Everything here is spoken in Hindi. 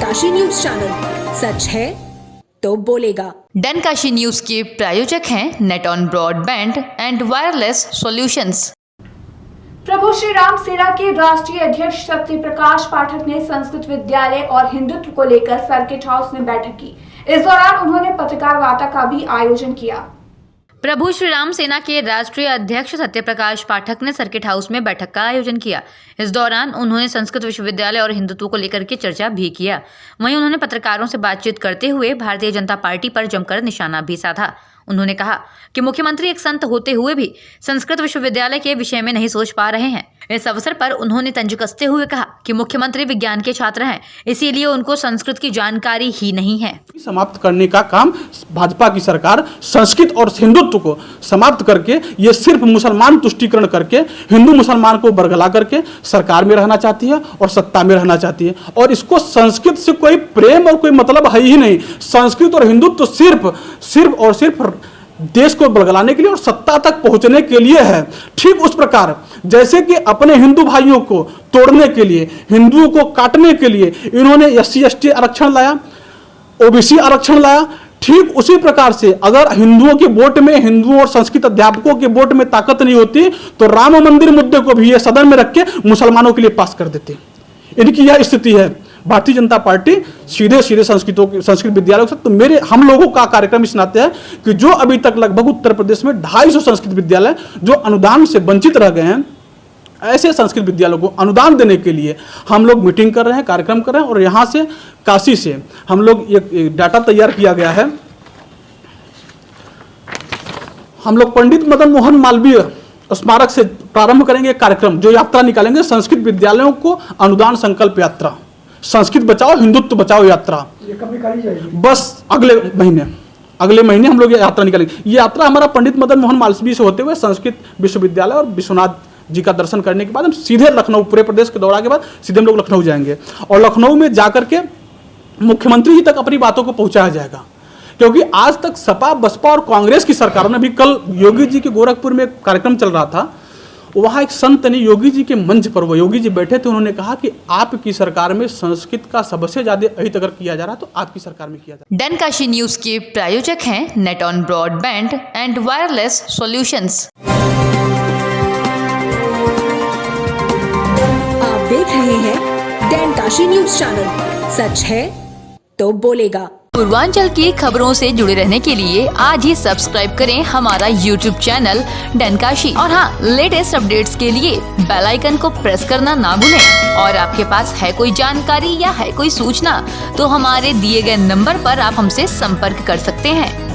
डनकाशी न्यूज चैनल, सच है तो बोलेगा। डनकाशी न्यूज के प्रायोजक हैं net on broadband and wireless solutions. Prabhu Shri Ram Sena के राष्ट्रीय अध्यक्ष सत्य प्रकाश पाठक ने संस्कृत विद्यालय और हिंदुत्व को लेकर सर्किट हाउस में बैठक की। इस दौरान उन्होंने पत्रकार वार्ता का भी आयोजन किया। प्रभु श्री राम सेना के राष्ट्रीय अध्यक्ष सत्य प्रकाश पाठक ने सर्किट हाउस में बैठक का आयोजन किया। इस दौरान उन्होंने संस्कृत विश्वविद्यालय और हिंदुत्व को लेकर के चर्चा भी किया। वहीं उन्होंने पत्रकारों से बातचीत करते हुए भारतीय जनता पार्टी पर जमकर निशाना भी साधा। उन्होंने कहा कि मुख्यमंत्री एक संत होते हुए भी संस्कृत विश्वविद्यालय के विषय में नहीं सोच पा रहे हैं। इस अवसर पर उन्होंने तंज कसते हुए कहा कि मुख्यमंत्री विज्ञान के छात्र हैं, इसीलिए उनको संस्कृत की जानकारी ही नहीं है। समाप्त करने का काम भाजपा की सरकार संस्कृत और हिंदुत्व को समाप्त करके ये सिर्फ मुसलमान तुष्टीकरण करके हिंदू मुसलमान को बरगला करके सरकार में रहना चाहती है और सत्ता में रहना चाहती है। और इसको संस्कृत से कोई प्रेम और कोई मतलब है ही नहीं। संस्कृत और हिंदुत्व सिर्फ देश को बरगलाने के लिए और सत्ता तक पहुंचने के लिए है। ठीक उस प्रकार जैसे कि अपने हिंदू भाइयों को तोड़ने के लिए, हिंदुओं को काटने के लिए इन्होंने SC/ST आरक्षण लाया, OBC आरक्षण लाया। ठीक उसी प्रकार से अगर हिंदुओं के वोट में, हिंदुओं और संस्कृत अध्यापकों के वोट में ताकत नहीं होती तो राम मंदिर मुद्दे को भी ये सदन में रख के मुसलमानों के लिए पास कर देते। इनकी यह स्थिति है। भारतीय जनता पार्टी सीधे संस्कृत विद्यालयों से, तो हम लोगों का कार्यक्रम इस नाते है कि जो अभी तक लगभग उत्तर प्रदेश में 250 संस्कृत विद्यालय जो अनुदान से वंचित रह गए हैं, ऐसे संस्कृत विद्यालयों को अनुदान देने के लिए हम लोग मीटिंग कर रहे हैं, कार्यक्रम कर रहे हैं। और यहाँ से काशी से हम लोग एक डाटा तैयार किया गया है। हम लोग पंडित मदन मोहन मालवीय स्मारक से प्रारंभ करेंगे कार्यक्रम, जो यात्रा निकालेंगे संस्कृत विद्यालयों को अनुदान संकल्प यात्रा, संस्कृत बचाओ हिंदुत्व बचाओ यात्रा। ये कब निकाली जाएगी? बस अगले महीने हम लोग ये यात्रा निकालेंगे। ये यात्रा हमारा पंडित मदन मोहन मालवीय से होते हुए संस्कृत विश्वविद्यालय और विश्वनाथ जी का दर्शन करने के बाद हम सीधे लखनऊ, पूरे प्रदेश के दौरा के बाद सीधे हम लोग लखनऊ जाएंगे और लखनऊ में जाकर के मुख्यमंत्री जी तक अपनी बातों को पहुंचाया जाएगा। क्योंकि आज तक सपा, बसपा और कांग्रेस की सरकारों ने भी, कल योगी जी के गोरखपुर में कार्यक्रम चल रहा था, वहाँ एक संत ने योगी जी के मंच पर, वो योगी जी बैठे थे, उन्होंने कहा कि आपकी सरकार में संस्कृत का सबसे ज्यादा अहित अगर किया जा रहा है तो आपकी सरकार में किया जा रहा है। डनकाशी न्यूज के प्रायोजक हैं net on broadband and wireless solutions. आप देख रहे हैं डनकाशी न्यूज चैनल, सच है तो बोलेगा। पूर्वांचल की खबरों से जुड़े रहने के लिए आज ही सब्सक्राइब करें हमारा YouTube चैनल डनकाशी। और हाँ, लेटेस्ट अपडेट्स के लिए बेल आइकन को प्रेस करना ना भूलें। और आपके पास है कोई जानकारी या है कोई सूचना तो हमारे दिए गए नंबर पर आप हमसे संपर्क कर सकते हैं।